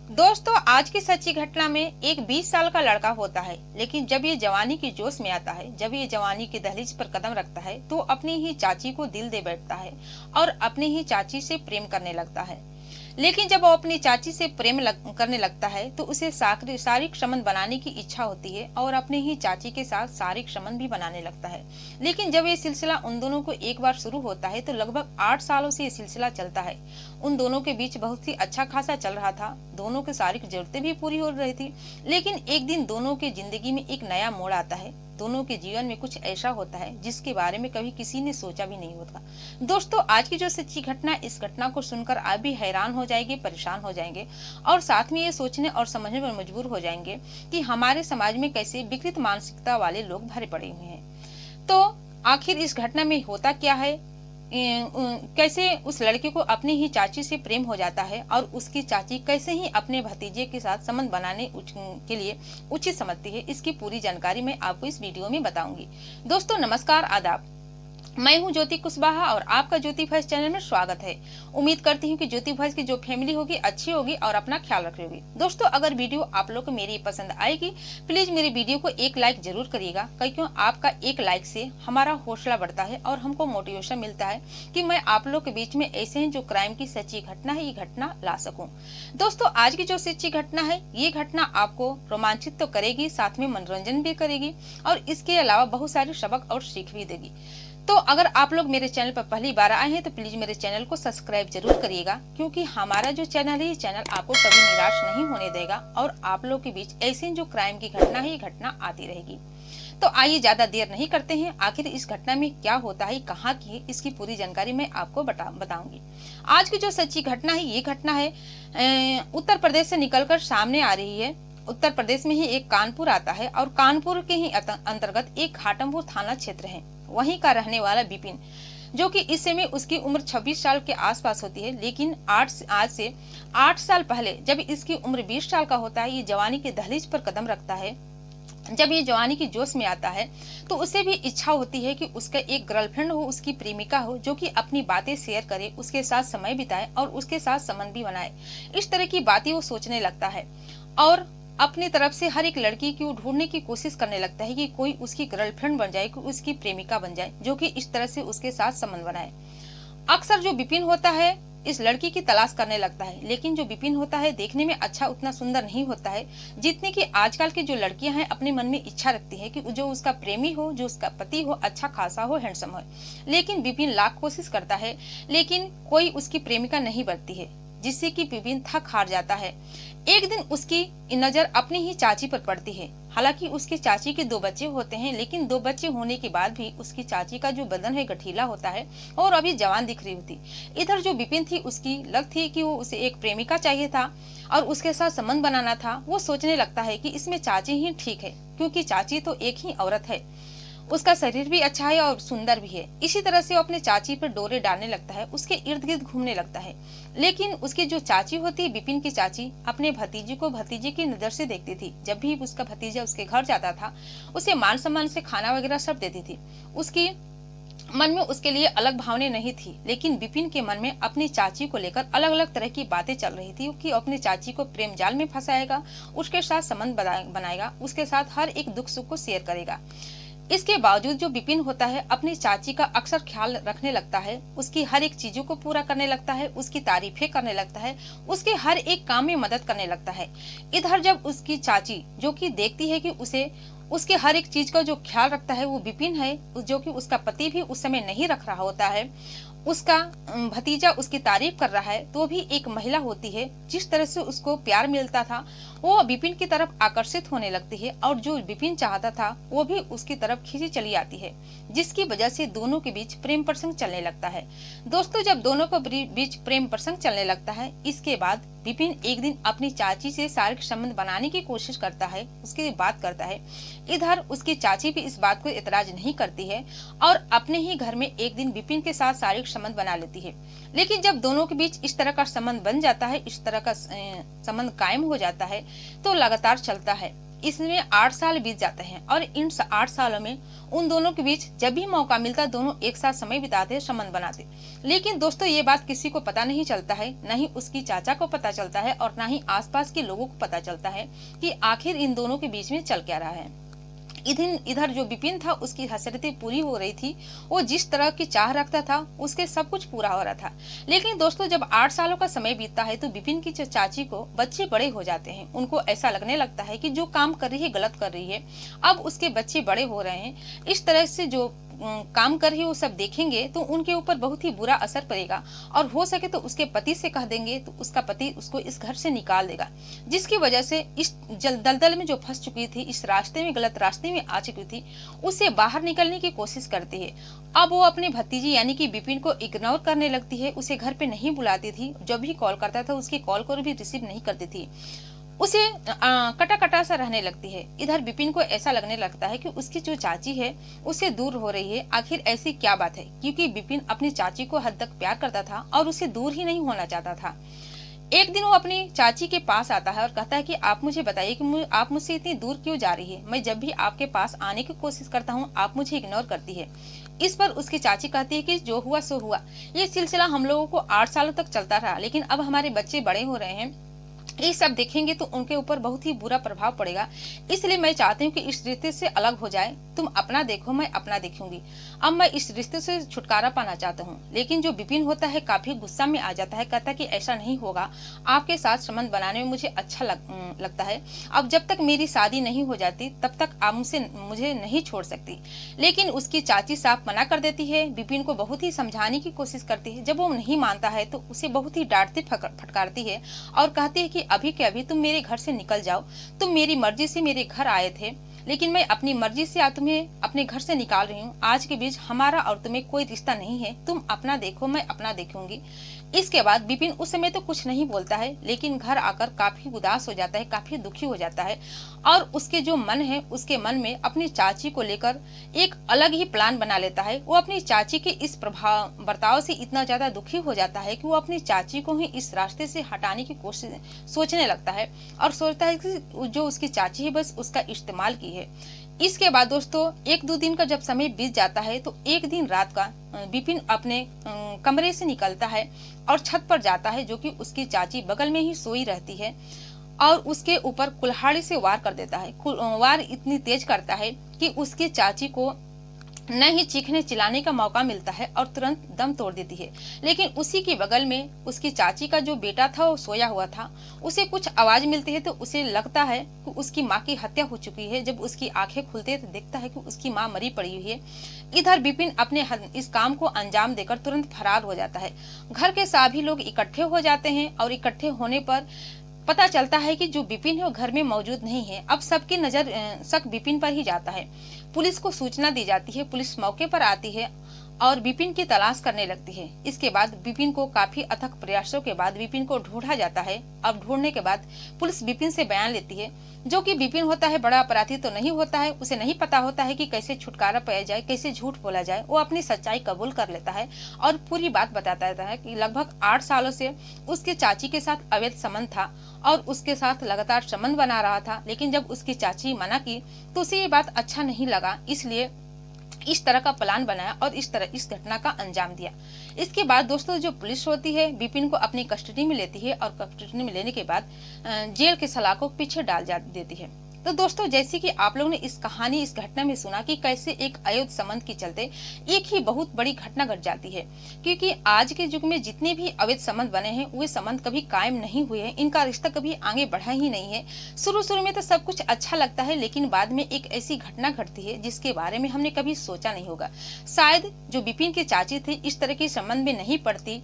दोस्तों, आज की सच्ची घटना में एक 20 साल का लड़का होता है, लेकिन जब ये जवानी की जोश में आता है, जब ये जवानी की दहलीज पर कदम रखता है, तो अपनी ही चाची को दिल दे बैठता है और अपनी ही चाची से प्रेम करने लगता है। लेकिन जब वो अपनी चाची से करने लगता है, तो उसे शारीरिक संबंध बनाने की इच्छा होती है और अपने ही चाची के साथ शारीरिक संबंध भी बनाने लगता है। लेकिन जब ये सिलसिला उन दोनों को एक बार शुरू होता है, तो लगभग 8 सालों से ये सिलसिला चलता है। उन दोनों के बीच बहुत ही अच्छा खासा चल रहा था, दोनों की शारीरिक जरूरतें भी पूरी हो रही थी। लेकिन एक दिन दोनों की जिंदगी में एक नया मोड़ आता है। दोनों के जीवन में कुछ ऐसा होता है जिसके बारे में कभी किसी ने सोचा भी नहीं होता। दोस्तों, आज की जो सच्ची घटना, इस घटना को सुनकर आप भी हैरान हो जाएंगे, परेशान हो जाएंगे और साथ में ये सोचने और समझने पर मजबूर हो जाएंगे कि हमारे समाज में कैसे विकृत मानसिकता वाले लोग भरे पड़े हुए हैं। तो आखिर इस घटना में होता क्या है, कैसे उस लड़के को अपनी ही चाची से प्रेम हो जाता है और उसकी चाची कैसे ही अपने भतीजे के साथ संबंध बनाने के लिए उचित समझती है, इसकी पूरी जानकारी मैं आपको इस वीडियो में बताऊंगी। दोस्तों नमस्कार, आदाब। मैं हूं ज्योति कुशवाहा और आपका ज्योति वॉइस चैनल में स्वागत है। उम्मीद करती हूं कि ज्योति वॉइस की जो फैमिली होगी अच्छी होगी और अपना ख्याल रख होगी। दोस्तों, अगर वीडियो आप लोग को मेरी पसंद आएगी, प्लीज मेरी वीडियो को एक लाइक जरूर करिएगा, क्योंकि आपका एक लाइक से हमारा हौसला बढ़ता है और हमको मोटिवेशन मिलता है कि मैं आप लोग के बीच में ऐसे ही जो क्राइम की सच्ची घटना है, ये घटना ला सकूं। दोस्तों, आज की जो सच्ची घटना है, ये घटना आपको रोमांचित तो करेगी, साथ में मनोरंजन भी करेगी और इसके अलावा बहुत सारे सबक और सीख भी देगी। तो अगर आप लोग मेरे चैनल पर पहली बार आए हैं तो प्लीज मेरे चैनल को सब्सक्राइब जरूर करिएगा, क्योंकि हमारा जो चैनल है, ये चैनल आपको कभी निराश नहीं होने देगा और आप लोग के बीच ऐसी जो क्राइम की घटना है, ये घटना आती रहेगी। तो आइए ज्यादा देर नहीं करते हैं, आखिर इस घटना में क्या होता है, कहाँ की है, इसकी पूरी जानकारी मैं आपको बताऊंगी। आज की जो सच्ची घटना है, ये घटना है उत्तर प्रदेश से निकलकर सामने आ रही है। उत्तर प्रदेश में ही एक कानपुर आता है और कानपुर के ही अंतर्गत एक घाटमपुर थाना क्षेत्र है। वहीं का रहने वाला विपिन, जो कि इस समय उसकी उम्र 26 साल के आसपास होती है, लेकिन आज से 8 साल पहले जब इसकी उम्र 20 साल का होता है, ये जवानी के दहलीज पर कदम रखता है। जब ये जवानी की जोश में आता है, तो उसे भी इच्छा होती है कि उसका एक गर्लफ्रेंड हो, उसकी प्रेमिका हो, जो कि अपनी बातें शेयर करे, उसके साथ समय बिताए और उसके साथ संबंध भी बनाए। इस तरह की बातें वो सोचने लगता है और अपनी तरफ से हर एक लड़की की ढूंढने की कोशिश करने लगता है कि कोई उसकी गर्लफ्रेंड बन जाए, कोई उसकी प्रेमिका बन जाए, जो कि इस तरह से उसके साथ संबंध बनाए। अक्सर जो विपिन होता है, इस लड़की की तलाश करने लगता है, लेकिन जो विपिन होता है देखने में अच्छा उतना सुंदर नहीं होता है जितने की आजकल की जो लड़कियां हैं अपने मन में इच्छा रखती है कि जो उसका प्रेमी हो, जो उसका पति हो, अच्छा खासा हो, हैंडसम हो। लेकिन विपिन लाख कोशिश करता है, लेकिन कोई उसकी प्रेमिका नहीं बनती है, जिससे कि विपिन थक हार जाता है। एक दिन उसकी नजर अपनी ही चाची पर पड़ती है। हालांकि उसकी चाची के 2 बच्चे होते हैं, लेकिन 2 बच्चे होने के बाद भी उसकी चाची का जो बदन है गठीला होता है और अभी जवान दिख रही होती। इधर जो विपिन थी, उसकी लग थी कि वो उसे एक प्रेमिका चाहिए था और उसके साथ संबंध बनाना था। वो सोचने लगता है कि इसमें चाची ही ठीक है, क्योंकि चाची तो एक ही औरत है, उसका शरीर भी अच्छा है और सुंदर भी है। इसी तरह से वो अपने चाची पर डोरे डालने लगता है, उसके इर्द गिर्द घूमने लगता है। लेकिन उसकी जो चाची होती है, विपिन की चाची, अपने भतीजे को भतीजे की नजर से देखती थी। जब भी उसका भतीजा उसके घर जाता था, उसे मान सम्मान से खाना वगैरह सब देती थी। उसकी मन में उसके लिए अलग भावनाएं नहीं थी, लेकिन विपिन के मन में अपनी चाची को लेकर अलग अलग तरह की बातें चल रही थी कि अपनी चाची को प्रेम जाल में फंसाएगा, उसके साथ संबंध बनाएगा, उसके साथ हर एक दुख सुख को शेयर करेगा। इसके बावजूद जो विपिन होता है, अपनी चाची का अक्सर ख्याल रखने लगता है, उसकी हर एक चीजों को पूरा करने लगता है, उसकी तारीफें करने लगता है, उसके हर एक काम में मदद करने लगता है। इधर जब उसकी चाची, जो कि देखती है कि उसे उसके हर एक चीज का जो ख्याल रखता है वो विपिन है, जो कि उसका पति भी उस समय नहीं रख रहा होता है, उसका भतीजा उसकी तारीफ कर रहा है, तो भी एक महिला होती है, जिस तरह से उसको प्यार मिलता था, वो विपिन की तरफ आकर्षित होने लगती है और जो विपिन चाहता था वो भी उसकी तरफ खींची चली आती है, जिसकी वजह से दोनों के बीच प्रेम प्रसंग चलने लगता है। दोस्तों, जब दोनों के बीच प्रेम प्रसंग चलने लगता है, इसके बाद विपिन एक दिन अपनी चाची से शारीरिक संबंध बनाने की कोशिश करता है, उसकी बात करता है। इधर उसकी चाची भी इस बात को इतराज नहीं करती है और अपने ही घर में एक दिन विपिन के साथ शारीरिक संबंध बना लेती है। लेकिन जब दोनों के बीच इस तरह का संबंध बन जाता है, इस तरह का संबंध कायम हो जाता है, तो लगातार चलता है। इसमें 8 साल बीत जाते हैं और इन 8 सालों में उन दोनों के बीच जब भी मौका मिलता दोनों एक साथ समय बिताते, संबंध बनाते। लेकिन दोस्तों ये बात किसी को पता नहीं चलता है, न ही उसकी चाचा को पता चलता है और न ही आसपास के लोगों को पता चलता है कि आखिर इन दोनों के बीच में चल क्या रहा है। इधर जो विपिन था उसकी हसरतें पूरी हो रही थी, वो जिस तरह की चाह रखता था उसके सब कुछ पूरा हो रहा था। लेकिन दोस्तों जब 8 सालों का समय बीतता है तो विपिन की चाची को बच्चे बड़े हो जाते हैं। उनको ऐसा लगने लगता है कि जो काम कर रही है गलत कर रही है, अब उसके बच्चे बड़े हो रहे हैं, इस तरह से जो काम कर रही है वो सब देखेंगे तो उनके ऊपर बहुत ही बुरा असर पड़ेगा और हो सके तो उसके पति से कह देंगे तो उसका पति उसको इस घर से निकाल देगा, जिसकी वजह से इस दलदल में जो फंस चुकी थी, इस रास्ते में गलत रास्ते में आ चुकी थी, उससे बाहर निकलने की कोशिश करती है। अब वो अपने भतीजी यानी कि विपिन को इग्नोर करने लगती है, उसे घर पे नहीं बुलाती थी, जब भी कॉल करता था उसकी कॉल को भी रिसीव नहीं करती थी, उसे कटा कटा सा रहने लगती है। इधर विपिन को ऐसा लगने लगता है कि उसकी जो चाची है उससे दूर हो रही है। आखिर ऐसी क्या बात है, क्योंकि विपिन अपनी चाची को हद तक प्यार करता था और उसे दूर ही नहीं होना चाहता था। एक दिन वो अपनी चाची के पास आता है और कहता है कि आप मुझे बताइए कि आप मुझसे इतनी दूर क्यों जा रही है, मैं जब भी आपके पास आने की कोशिश करता हूँ आप मुझे इग्नोर करती है। इस पर उसकी चाची कहती है कि जो हुआ सो हुआ, ये सिलसिला हम लोगों को 8 सालों तक चलता रहा, लेकिन अब हमारे बच्चे बड़े हो रहे हैं, ये सब देखेंगे तो उनके ऊपर बहुत ही बुरा प्रभाव पड़ेगा, इसलिए मैं चाहती हूँ कि इस रिश्ते से अलग हो जाए, तुम अपना देखो मैं अपना देखूंगी। अब मैं इस रिश्ते से छुटकारा पाना चाहता हूँ। लेकिन जो विपिन होता है काफी गुस्सा में आ जाता है, कहता है कि ऐसा नहीं होगा, आपके साथ संबंध बनाने में मुझे अच्छा लगता है, अब जब तक मेरी शादी नहीं हो जाती तब तक आप मुझे नहीं छोड़ सकती। लेकिन उसकी चाची साफ मना कर देती है, विपिन को बहुत ही समझाने की कोशिश करती है। जब वो नहीं मानता है तो उसे बहुत ही डांटती फटकारती है और कहती है कि अभी के अभी तुम मेरे घर से निकल जाओ, तुम मेरी मर्जी से मेरे घर आए थे, लेकिन मैं अपनी मर्जी से तुम्हें अपने घर से निकाल रही हूँ। आज के बीच हमारा और तुम्हें कोई रिश्ता नहीं है, तुम अपना देखो मैं अपना देखूंगी। इसके बाद विपिन उस समय तो कुछ नहीं बोलता है, लेकिन घर आकर काफी उदास हो जाता है, काफी दुखी हो जाता है और उसके जो मन है उसके मन में अपनी चाची को लेकर एक अलग ही प्लान बना लेता है। वो अपनी चाची के इस बर्ताव से इतना ज्यादा दुखी हो जाता है कि वो अपनी चाची को ही इस रास्ते से हटाने की कोशिश सोचने लगता है और सोचता है कि जो उसकी चाची है बस उसका इस्तेमाल की है। इसके बाद दोस्तों 1-2 दिन का जब समय बीत जाता है तो एक दिन रात का विपिन अपने कमरे से निकलता है और छत पर जाता है, जो कि उसकी चाची बगल में ही सोई रहती है, और उसके ऊपर कुल्हाड़ी से वार कर देता है। वार इतनी तेज करता है कि उसकी चाची को न ही चीखने चिल्लाने का मौका मिलता है और तुरंत दम तोड़ देती है। लेकिन उसी के बगल में उसकी चाची का जो बेटा था वो सोया हुआ था, उसे कुछ आवाज मिलती है तो उसे लगता है कि उसकी माँ की हत्या हो चुकी है। जब उसकी आंखें खुलते हैं तो देखता है कि उसकी माँ मरी पड़ी हुई है। इधर विपिन अपने इस काम को अंजाम देकर तुरंत फरार हो जाता है। घर के सभी लोग इकट्ठे हो जाते हैं और इकट्ठे होने पर पता चलता है कि जो विपिन है वो घर में मौजूद नहीं है। अब सबकी नजर शक विपिन पर ही जाता है। पुलिस को सूचना दी जाती है, पुलिस मौके पर आती है और विपिन की तलाश करने लगती है। इसके बाद विपिन को काफी अथक प्रयासों के बाद विपिन को ढूंढा जाता है। अब ढूंढने के बाद पुलिस विपिन से बयान लेती है। जो कि विपिन होता है बड़ा अपराधी तो नहीं होता है, उसे नहीं पता होता है कि कैसे छुटकारा पाया जाए, कैसे झूठ बोला जाए। वो अपनी सच्चाई कबूल कर लेता है और पूरी बात बताता है कि लगभग 8 सालों से उसके चाची के साथ अवैध संबंध था और उसके साथ लगातार संबंध बना रहा था। लेकिन जब उसकी चाची मना की तो उसे ये बात अच्छा नहीं लगा, इसलिए इस तरह का प्लान बनाया और इस तरह इस घटना का अंजाम दिया। इसके बाद दोस्तों जो पुलिस होती है विपिन को अपनी कस्टडी में लेती है और कस्टडी में लेने के बाद जेल के सलाखों को पीछे डाल देती है। तो दोस्तों जैसे कि आप लोगों ने इस कहानी इस घटना में सुना कि कैसे एक अवैध संबंध के चलते एक ही बहुत बड़ी घटना घट जाती है, क्योंकि आज के युग में जितने भी अवैध संबंध बने हैं वे संबंध कभी कायम नहीं हुए हैं, इनका रिश्ता कभी आगे बढ़ा ही नहीं है। शुरू में तो सब कुछ अच्छा लगता है, लेकिन बाद में एक ऐसी घटना घटती है जिसके बारे में हमने कभी सोचा नहीं होगा। शायद जो विपिन की चाची थी इस तरह के संबंध में नहीं पड़ती,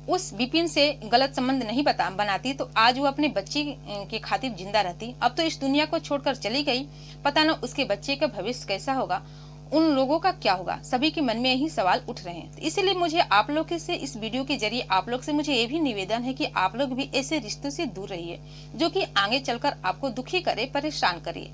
उस विपिन से गलत संबंध नहीं बनाती तो आज वो अपने बच्चे के खातिर जिंदा रहती। अब तो इस दुनिया को छोड़कर चली गई, पता न उसके बच्चे का भविष्य कैसा होगा, उन लोगों का क्या होगा। सभी के मन में यही सवाल उठ रहे हैं। तो इसीलिए मुझे आप लोग से इस वीडियो के जरिए आप लोग से मुझे ये भी निवेदन है कि आप लोग भी ऐसे रिश्तों से दूर रहिए जो कि आगे चलकर आपको दुखी करे, परेशान करे।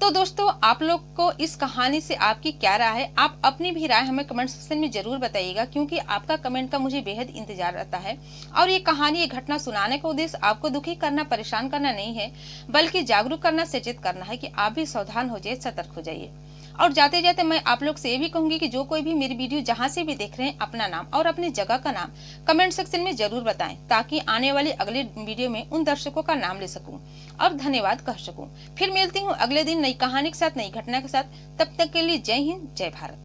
तो दोस्तों, आप लोग को इस कहानी से आपकी क्या राय है? आप अपनी भी राय हमें कमेंट सेक्शन में जरूर बताइएगा, क्योंकि आपका कमेंट का मुझे बेहद इंतजार रहता है। और ये कहानी, ये घटना सुनाने का उद्देश्य आपको दुखी करना, परेशान करना नहीं है, बल्कि जागरूक करना, सचेत करना है कि आप भी सावधान हो जाइए, सतर्क हो जाइए। और जाते जाते मैं आप लोग से ये भी कहूंगी कि जो कोई भी मेरी वीडियो जहां से भी देख रहे हैं, अपना नाम और अपनी जगह का नाम कमेंट सेक्शन में जरूर बताएं, ताकि आने वाली अगले वीडियो में उन दर्शकों का नाम ले सकूं और धन्यवाद कह सकूं। फिर मिलती हूं अगले दिन नई कहानी के साथ, नई घटना के साथ। तब तक के लिए जय हिंद, जय भारत।